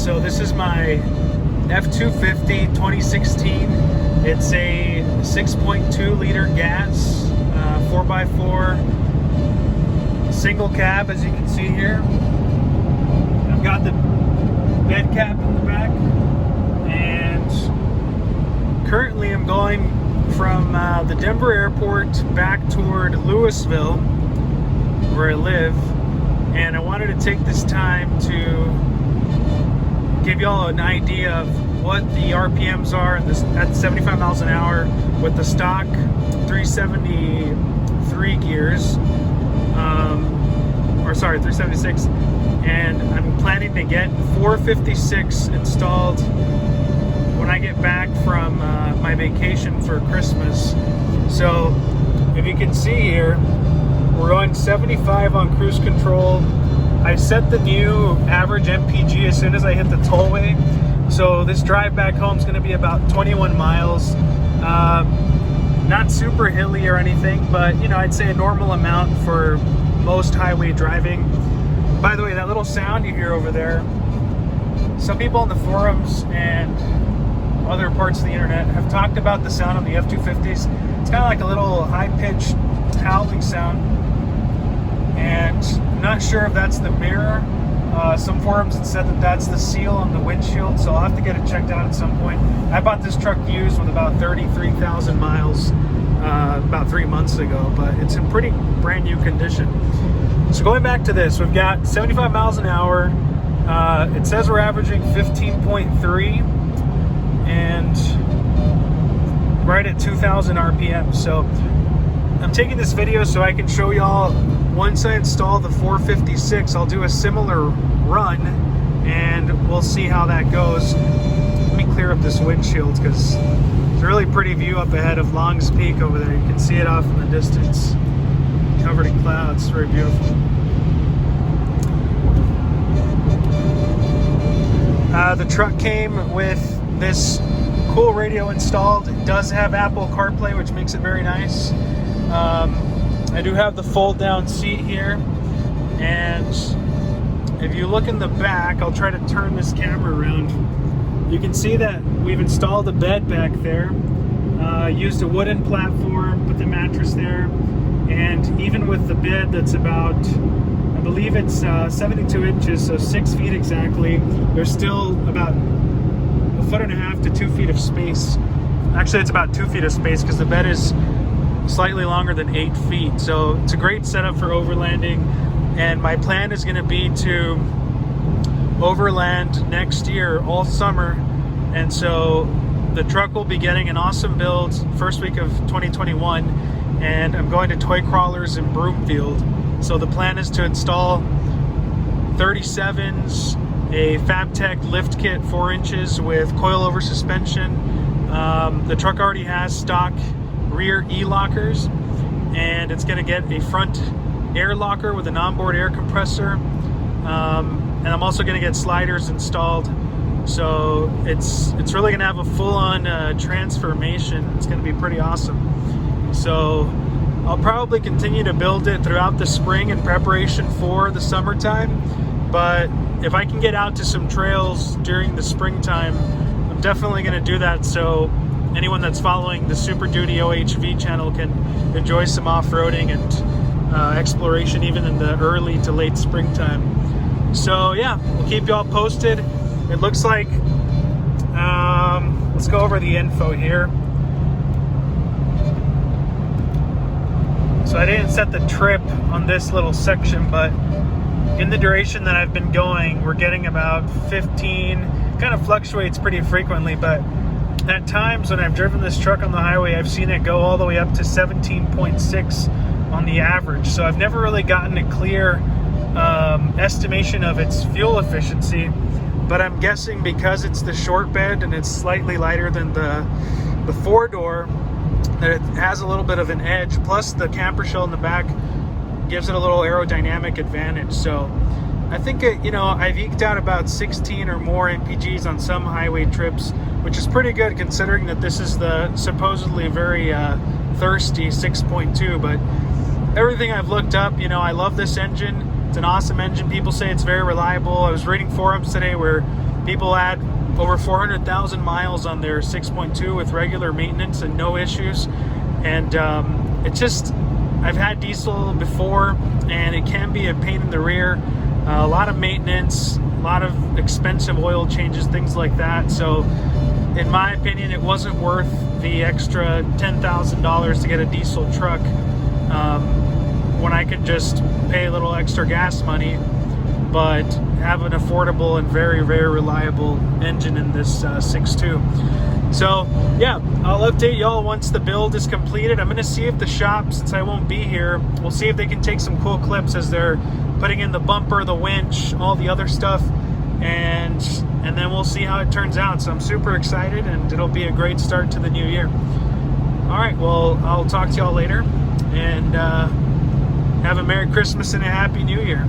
So this is my F250 2016. It's a 6.2 liter gas, 4x4 single cab, as you can see here. I've got the bed cap in the back, and currently I'm going from the Denver airport back toward Louisville, where I live, and I wanted to take this time to give y'all an idea of what the RPMs are at 75 miles an hour with the stock 373 gears, 376, and I'm planning to get 456 installed when I get back from my vacation for Christmas. So if you can see here, we're going 75 on cruise control. I set the new average MPG as soon as I hit the tollway. So this drive back home is going to be about 21 miles. Not super hilly or anything, but you know, I'd say a normal amount for most highway driving. By the way, that little sound you hear over there, some people on the forums and other parts of the internet have talked about the sound on the F250s. It's kind of like a little high-pitched howling sound, and I'm not sure if that's the mirror. Some forums have said that that's the seal on the windshield, so I'll have to get it checked out at some point. I bought this truck used with about 33,000 miles about 3 months ago, but it's in pretty brand new condition. So going back to this, we've got 75 miles an hour. It says we're averaging 15.3 and right at 2,000 RPM. So I'm taking this video so I can show y'all, once I install the 456, I'll do a similar run and we'll see how that goes. Let me clear up this windshield because it's a really pretty view up ahead of Long's Peak over there. You can see it off in the distance, covered in clouds. It's very beautiful. The truck came with this cool radio installed. It does have Apple CarPlay, which makes it very nice. I do have the fold down seat here, and if you look in the back, I'll try to turn this camera around. You can see that we've installed a bed back there, used a wooden platform, put the mattress there, and even with the bed that's about, I believe it's 72 inches, so 6 feet exactly, there's still about 1.5 to 2 feet of space. Actually, it's about 2 feet of space because the bed is slightly longer than 8 feet. So it's a great setup for overlanding, and my plan is going to be to overland next year all summer, and so the truck will be getting an awesome build first week of 2021, and I'm going to Toy Crawlers in Broomfield. So the plan is to install 37s, a FabTech lift kit 4 inches with coilover suspension. The truck already has stock rear e-lockers, and it's going to get a front air locker with an onboard air compressor, and I'm also going to get sliders installed. So it's really going to have a full-on transformation. It's going to be pretty awesome. So I'll probably continue to build it throughout the spring in preparation for the summertime, but if I can get out to some trails during the springtime, I'm definitely going to do that, so anyone that's following the Super Duty OHV channel can enjoy some off-roading and exploration even in the early to late springtime. So yeah, we'll keep y'all posted. It looks like, let's go over the info here. So I didn't set the trip on this little section, but in the duration that I've been going, we're getting about 15, kind of fluctuates pretty frequently, but at times when I've driven this truck on the highway, I've seen it go all the way up to 17.6 on the average. So I've never really gotten a clear estimation of its fuel efficiency, but I'm guessing because it's the short bed and it's slightly lighter than the 4-door, that it has a little bit of an edge, plus the camper shell in the back gives it a little aerodynamic advantage. So I think I've eked out about 16 or more MPGs on some highway trips, which is pretty good considering that this is the supposedly very thirsty 6.2. But everything I've looked up, I love this engine. It's an awesome engine. People say it's very reliable. I was reading forums today where People had over 400,000 miles on their 6.2 with regular maintenance and no issues. And it's just, I've had diesel before, and it can be a pain in the rear. A lot of maintenance, a lot of expensive oil changes, things like that. So in my opinion, it wasn't worth the extra $10,000 to get a diesel truck when I could just pay a little extra gas money, but have an affordable and very, very reliable engine in this 6.2. So yeah, I'll update y'all once the build is completed. I'm gonna see if the shop, since I won't be here, we'll see if they can take some cool clips as they're putting in the bumper, the winch, all the other stuff, and then we'll see how it turns out. So I'm super excited, and it'll be a great start to the new year. All right, well, I'll talk to y'all later, and have a Merry Christmas and a Happy New Year.